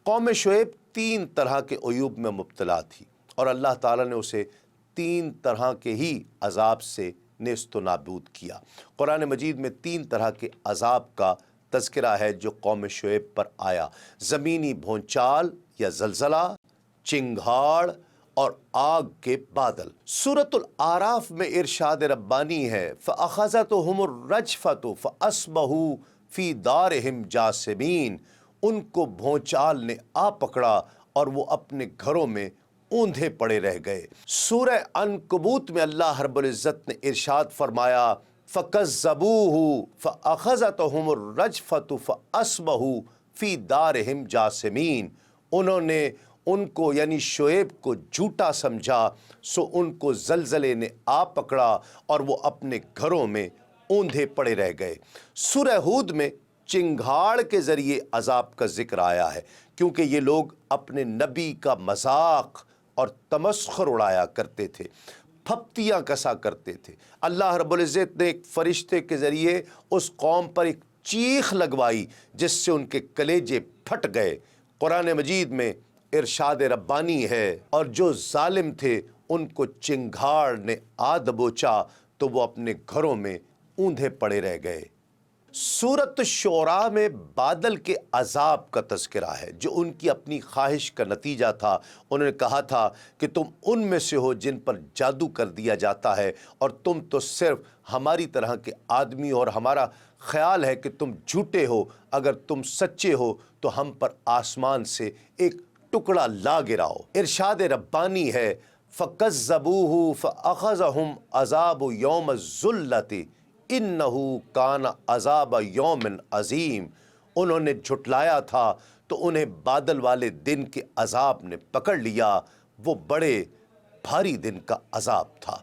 قوم شعیب 3 طرح کے عیوب میں مبتلا تھی اور اللہ تعالیٰ نے اسے 3 طرح کے ہی عذاب سے نیست و نابود کیا۔ قرآن مجید میں 3 طرح کے عذاب کا تذکرہ ہے جو قوم شعیب پر آیا: زمینی بھونچال یا زلزلہ، چنگھاڑ اور آگ کے بادل۔ سورۃ الاعراف میں ارشاد ربانی ہے: فَأَخَذَتْهُمُ الرَّجْفَةُ فَأَصْبَحُوا فِي دَارِهِمْ جَاثِمِينَ۔ ان کو بھونچال نے آ پکڑا اور وہ اپنے گھروں میں اوندھے پڑے رہ گئے۔ سورہ عنکبوت میں اللہ رب العزت نے ارشاد فرمایا: فَكَذَّبُوهُ فَأَخَذَتْهُمُ الرَّجْفَةُ فَأَصْبَحُوا فِي دَارِهِمْ جَاثِمِينَ۔ انہوں نے ان کو یعنی شعیب کو جھوٹا سمجھا، سو ان کو زلزلے نے آ پکڑا اور وہ اپنے گھروں میں اوندھے پڑے رہ گئے۔ سورہ ہود میں چنگھاڑ کے ذریعے عذاب کا ذکر آیا ہے، کیونکہ یہ لوگ اپنے نبی کا مذاق اور تمسخر اڑایا کرتے تھے، پھپتیاں کسا کرتے تھے۔ اللہ رب العزت نے ایک فرشتے کے ذریعے اس قوم پر ایک چیخ لگوائی جس سے ان کے کلیجے پھٹ گئے۔ قرآن مجید میں ارشاد ربانی ہے: اور جو ظالم تھے ان کو چنگھاڑ نے آ دبوچا تو وہ اپنے گھروں میں اوندھے پڑے رہ گئے۔ سورۃ الشعراء میں بادل کے عذاب کا تذکرہ ہے جو ان کی اپنی خواہش کا نتیجہ تھا۔ انہوں نے کہا تھا کہ تم ان میں سے ہو جن پر جادو کر دیا جاتا ہے اور تم تو صرف ہماری طرح کے آدمی ہو، اور ہمارا خیال ہے کہ تم جھوٹے ہو، اگر تم سچے ہو تو ہم پر آسمان سے ایک ٹکڑا لا گراؤ۔ ارشاد ربانی ہے: فَكَذَّبُوهُ فَأَخَذَهُمْ عَذَابُ يَوْمِ الذُّلَّةِ إِنَّهُ كَانَ عَذَابَ يَوْمٍ عَظِيمٍ۔ انہوں نے جھٹلایا تھا تو انہیں بادل والے دن کے عذاب نے پکڑ لیا، وہ بڑے بھاری دن کا عذاب تھا۔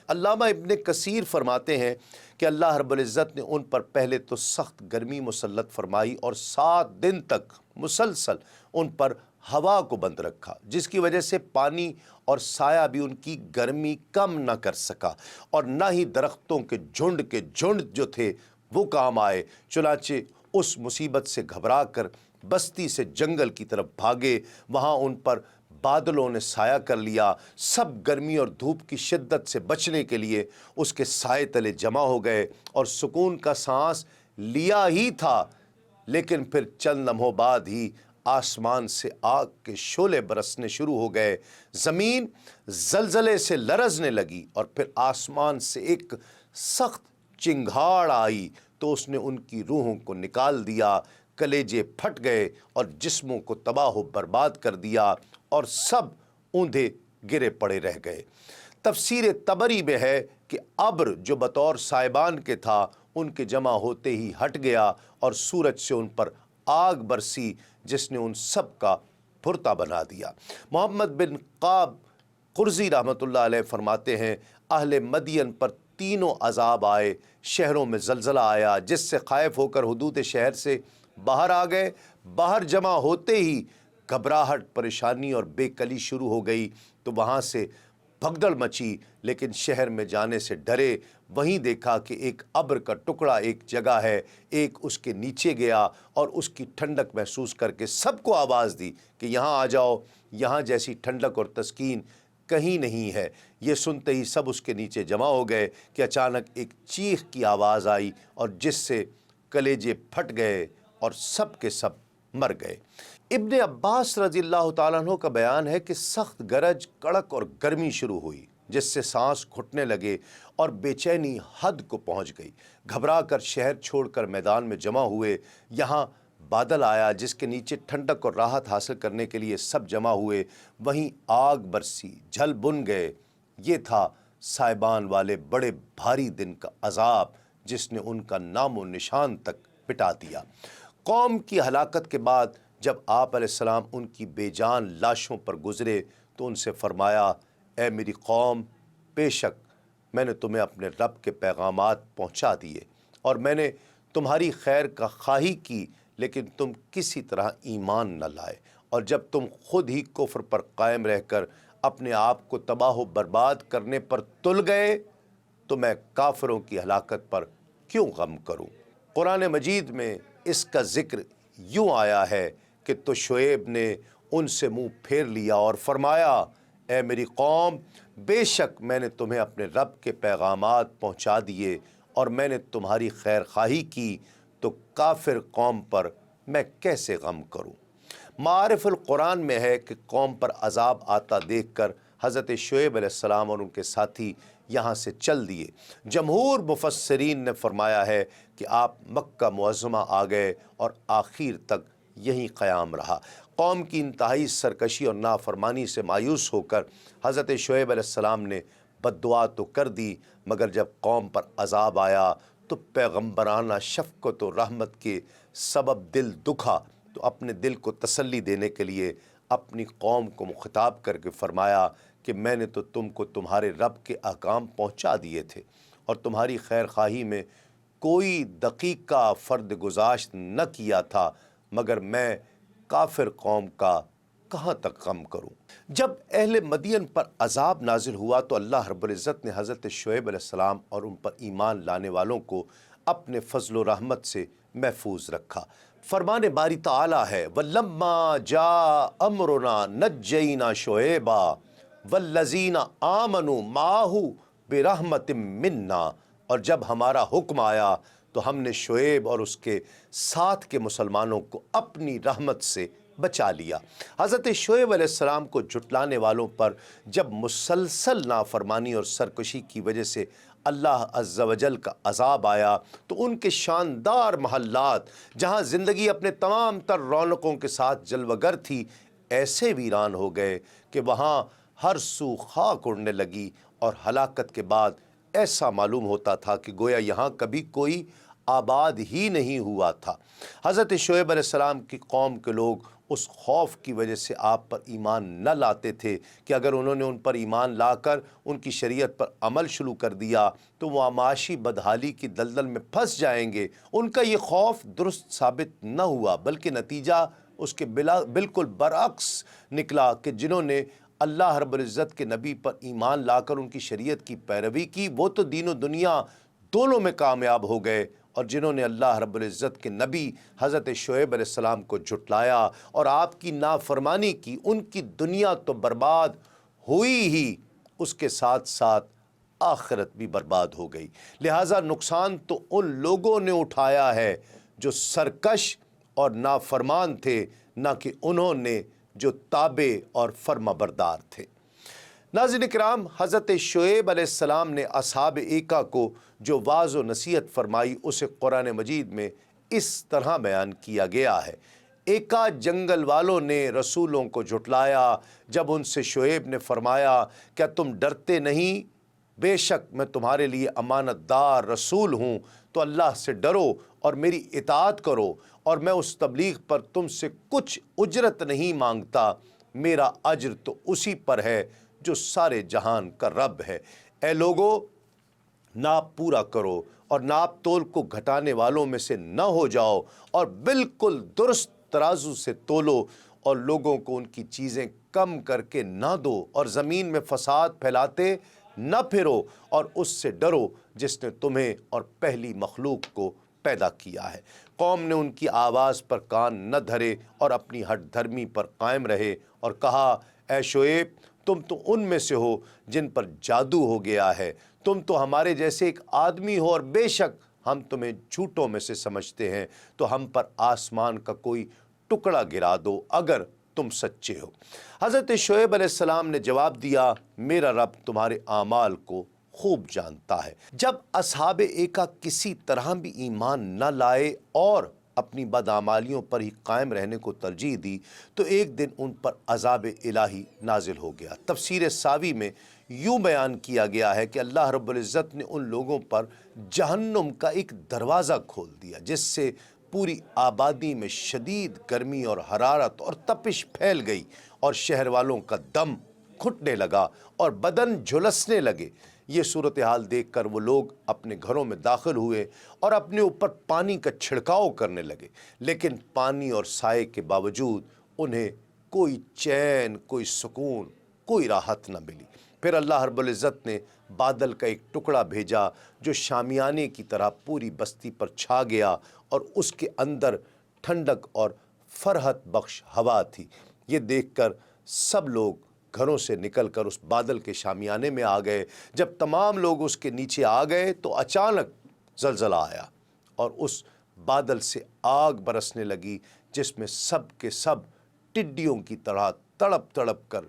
علامہ ابن کثیر فرماتے ہیں کہ اللہ رب العزت نے ان پر پہلے تو سخت گرمی مسلط فرمائی اور 7 دن تک مسلسل ان پر ہوا کو بند رکھا، جس کی وجہ سے پانی اور سایہ بھی ان کی گرمی کم نہ کر سکا، اور نہ ہی درختوں کے جھنڈ جو تھے وہ کام آئے۔ چنانچہ اس مصیبت سے گھبرا کر بستی سے جنگل کی طرف بھاگے، وہاں ان پر بادلوں نے سایہ کر لیا۔ سب گرمی اور دھوپ کی شدت سے بچنے کے لیے اس کے سائے تلے جمع ہو گئے اور سکون کا سانس لیا ہی تھا، لیکن پھر چند لمحوں بعد ہی آسمان سے آگ کے شعلے برسنے شروع ہو گئے، زمین زلزلے سے لرزنے لگی اور پھر آسمان سے ایک سخت چنگھاڑ آئی تو اس نے ان کی روحوں کو نکال دیا، کلیجے پھٹ گئے اور جسموں کو تباہ و برباد کر دیا اور سب اوندھے گرے پڑے رہ گئے۔ تفسیر طبری میں ہے کہ ابر جو بطور سائبان کے تھا ان کے جمع ہوتے ہی ہٹ گیا اور سورج سے ان پر آگ برسی جس نے ان سب کا بھرتا بنا دیا۔ محمد بن قاب قرظی رحمۃ اللہ علیہ فرماتے ہیں: اہل مدین پر تینوں عذاب آئے۔ شہروں میں زلزلہ آیا جس سے خائف ہو کر حدود شہر سے باہر آ گئے، باہر جمع ہوتے ہی گھبراہٹ، پریشانی اور بے کلی شروع ہو گئی تو وہاں سے بھگدڑ مچی، لیکن شہر میں جانے سے ڈرے۔ وہیں دیکھا کہ ایک ابر کا ٹکڑا ایک جگہ ہے، ایک اس کے نیچے گیا اور اس کی ٹھنڈک محسوس کر کے سب کو آواز دی کہ یہاں آ جاؤ، یہاں جیسی ٹھنڈک اور تسکین کہیں نہیں ہے۔ یہ سنتے ہی سب اس کے نیچے جمع ہو گئے کہ اچانک ایک چیخ کی آواز آئی اور جس سے کلیجے پھٹ گئے اور سب کے سب مر گئے۔ ابن عباس رضی اللہ تعالیٰ عنہ کا بیان ہے کہ سخت گرج، کڑک اور گرمی شروع ہوئی جس سے سانس گھٹنے لگے اور بے چینی حد کو پہنچ گئی۔ گھبرا کر شہر چھوڑ کر میدان میں جمع ہوئے۔ یہاں بادل آیا جس کے نیچے ٹھنڈک اور راحت حاصل کرنے کے لیے سب جمع ہوئے، وہیں آگ برسی، جل بن گئے۔ یہ تھا سائبان والے بڑے بھاری دن کا عذاب جس نے ان کا نام و نشان تک مٹا دیا۔ قوم کی ہلاکت کے بعد جب آپ علیہ السلام ان کی بے جان لاشوں پر گزرے تو ان سے فرمایا: اے میری قوم، بے شک میں نے تمہیں اپنے رب کے پیغامات پہنچا دیے اور میں نے تمہاری خیر کا خواہی کی، لیکن تم کسی طرح ایمان نہ لائے، اور جب تم خود ہی کفر پر قائم رہ کر اپنے آپ کو تباہ و برباد کرنے پر تل گئے تو میں کافروں کی ہلاکت پر کیوں غم کروں۔ قرآن مجید میں اس کا ذکر یوں آیا ہے کہ تو شعیب نے ان سے منہ پھیر لیا اور فرمایا اے میری قوم، بے شک میں نے تمہیں اپنے رب کے پیغامات پہنچا دیے اور میں نے تمہاری خیر خواہی کی، تو کافر قوم پر میں کیسے غم کروں۔ معارف القرآن میں ہے کہ قوم پر عذاب آتا دیکھ کر حضرت شعیب علیہ السلام اور ان کے ساتھی یہاں سے چل دیے۔ جمہور مفسرین نے فرمایا ہے کہ آپ مکہ معظمہ آ گئے اور آخر تک یہیں قیام رہا۔ قوم کی انتہائی سرکشی اور نافرمانی سے مایوس ہو کر حضرت شعیب علیہ السلام نے بد دعا تو کر دی، مگر جب قوم پر عذاب آیا تو پیغمبرانہ شفقت و رحمت کے سبب دل دکھا، تو اپنے دل کو تسلی دینے کے لیے اپنی قوم کو مخاطب کر کے فرمایا کہ میں نے تو تم کو تمہارے رب کے احکام پہنچا دیے تھے اور تمہاری خیر خواہی میں کوئی دقیقہ فرد گزاشت نہ کیا تھا، مگر میں کافر قوم کا کہاں تک غم کروں۔ جب اہل مدین پر عذاب نازل ہوا تو اللہ رب العزت نے حضرت شعیب علیہ السلام اور ان پر ایمان لانے والوں کو اپنے فضل و رحمت سے محفوظ رکھا۔ فرمان باری تعالیٰ ہے وَلَمَّا جَاءَ أَمْرُنَا نَجَّيْنَا شُعَيْبًا وَالَّذِينَ آمَنُوا مَعَهُ بِرَحْمَةٍ مِنَّا، اور جب ہمارا حکم آیا تو ہم نے شعیب اور اس کے ساتھ کے مسلمانوں کو اپنی رحمت سے بچا لیا۔ حضرت شعیب علیہ السلام کو جھٹلانے والوں پر جب مسلسل نافرمانی اور سرکشی کی وجہ سے اللہ عز و جل کا عذاب آیا تو ان کے شاندار محلات جہاں زندگی اپنے تمام تر رونقوں کے ساتھ جلوہ گر تھی، ایسے ویران ہو گئے کہ وہاں ہر سو خاک اڑنے لگی، اور ہلاکت کے بعد ایسا معلوم ہوتا تھا کہ گویا یہاں کبھی کوئی آباد ہی نہیں ہوا تھا۔ حضرت شعیب علیہ السلام کی قوم کے لوگ اس خوف کی وجہ سے آپ پر ایمان نہ لاتے تھے کہ اگر انہوں نے ان پر ایمان لا کر ان کی شریعت پر عمل شروع کر دیا تو وہ معاشی بدحالی کی دلدل میں پھنس جائیں گے۔ ان کا یہ خوف درست ثابت نہ ہوا، بلکہ نتیجہ اس کے بالکل برعکس نکلا کہ جنہوں نے اللہ رب العزت کے نبی پر ایمان لا کر ان کی شریعت کی پیروی کی وہ تو دین و دنیا دونوں میں کامیاب ہو گئے، اور جنہوں نے اللہ رب العزت کے نبی حضرت شعیب علیہ السلام کو جھٹلایا اور آپ کی نافرمانی کی، ان کی دنیا تو برباد ہوئی ہی، اس کے ساتھ ساتھ آخرت بھی برباد ہو گئی۔ لہٰذا نقصان تو ان لوگوں نے اٹھایا ہے جو سرکش اور نافرمان تھے، نہ کہ انہوں نے جو تابع اور فرما بردار تھے۔ ناظرین کرام، حضرت شعیب علیہ السلام نے اصحاب ایکا کو جو واعظ و نصیحت فرمائی اسے قرآن مجید میں اس طرح بیان کیا گیا ہے۔ ایکا جنگل والوں نے رسولوں کو جھٹلایا جب ان سے شعیب نے فرمایا کیا تم ڈرتے نہیں؟ بے شک میں تمہارے لیے امانت دار رسول ہوں، تو اللہ سے ڈرو اور میری اطاعت کرو، اور میں اس تبلیغ پر تم سے کچھ اجرت نہیں مانگتا، میرا اجر تو اسی پر ہے جو سارے جہان کا رب ہے۔ اے لوگو، ناپ پورا کرو اور ناپ تول کو گھٹانے والوں میں سے نہ ہو جاؤ، اور بالکل درست ترازو سے تولو، اور لوگوں کو ان کی چیزیں کم کر کے نہ دو، اور زمین میں فساد پھیلاتے نہ پھرو، اور اس سے ڈرو جس نے تمہیں اور پہلی مخلوق کو پیدا کیا ہے۔ قوم نے ان کی آواز پر کان نہ دھرے اور اپنی ہٹ دھرمی پر قائم رہے اور کہا اے شعیب، تم تو ان میں سے ہو جن پر جادو ہو گیا ہے، تم تو ہمارے جیسے ایک آدمی ہو، اور بے شک ہم تمہیں جھوٹوں میں سے سمجھتے ہیں، تو ہم پر آسمان کا کوئی ٹکڑا گرا دو اگر تم سچے ہو۔ حضرت شعیب علیہ السلام نے جواب دیا میرا رب تمہارے اعمال کو خوب جانتا ہے۔ جب اصحاب ایکا کسی طرح بھی ایمان نہ لائے اور اپنی بدعمالیوں پر ہی قائم رہنے کو ترجیح دی تو ایک دن ان پر عذاب الہی نازل ہو گیا۔ تفسیر ساوی میں یوں بیان کیا گیا ہے کہ اللہ رب العزت نے ان لوگوں پر جہنم کا ایک دروازہ کھول دیا جس سے پوری آبادی میں شدید گرمی اور حرارت اور تپش پھیل گئی، اور شہر والوں کا دم گھٹنے لگا اور بدن جھلسنے لگے۔ یہ صورتحال دیکھ کر وہ لوگ اپنے گھروں میں داخل ہوئے اور اپنے اوپر پانی کا چھڑکاؤ کرنے لگے، لیکن پانی اور سائے کے باوجود انہیں کوئی چین، کوئی سکون، کوئی راحت نہ ملی۔ پھر اللہ رب العزت نے بادل کا ایک ٹکڑا بھیجا جو شامیانے کی طرح پوری بستی پر چھا گیا، اور اس کے اندر ٹھنڈک اور فرحت بخش ہوا تھی۔ یہ دیکھ کر سب لوگ گھروں سے نکل کر اس بادل کے شامیانے میں آ گئے۔ جب تمام لوگ اس کے نیچے آ گئے تو اچانک زلزلہ آیا اور اس بادل سے آگ برسنے لگی، جس میں سب کے سب ٹڈیوں کی طرح تڑپ تڑپ کر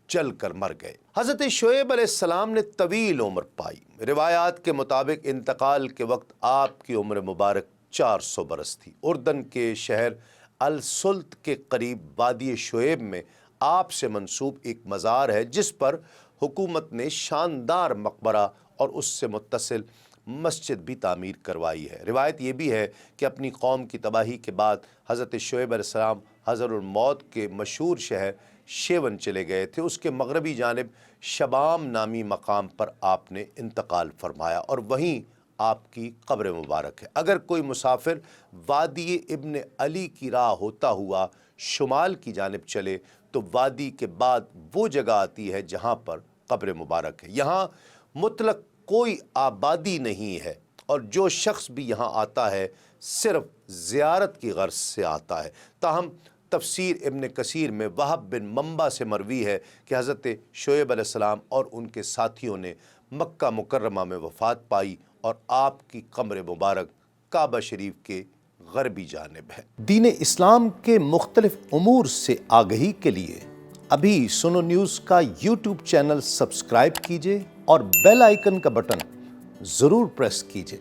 جل کر مر گئے۔ حضرت شعیب علیہ السلام نے طویل عمر پائی۔ روایات کے مطابق انتقال کے وقت آپ کی عمر مبارک 400 برس تھی۔ اردن کے شہر السلط کے قریب وادی شعیب میں آپ سے منسوب ایک مزار ہے، جس پر حکومت نے شاندار مقبرہ اور اس سے متصل مسجد بھی تعمیر کروائی ہے۔ روایت یہ بھی ہے کہ اپنی قوم کی تباہی کے بعد حضرت شعیب علیہ السلام حضر الموت کے مشہور شہر شیون چلے گئے تھے۔ اس کے مغربی جانب شبام نامی مقام پر آپ نے انتقال فرمایا اور وہیں آپ کی قبر مبارک ہے۔ اگر کوئی مسافر وادی ابن علی کی راہ ہوتا ہوا شمال کی جانب چلے تو وادی کے بعد وہ جگہ آتی ہے جہاں پر قبر مبارک ہے۔ یہاں مطلق کوئی آبادی نہیں ہے اور جو شخص بھی یہاں آتا ہے صرف زیارت کی غرض سے آتا ہے۔ تاہم تفسیر ابن کثیر میں وہب بن منبع سے مروی ہے کہ حضرت شعیب علیہ السلام اور ان کے ساتھیوں نے مکہ مکرمہ میں وفات پائی اور آپ کی قبر مبارک کعبہ شریف کے غربی جانب ہے۔ دین اسلام کے مختلف امور سے آگہی کے لیے ابھی سنو نیوز کا یوٹیوب چینل سبسکرائب کیجئے اور بیل آئیکن کا بٹن ضرور پریس کیجئے۔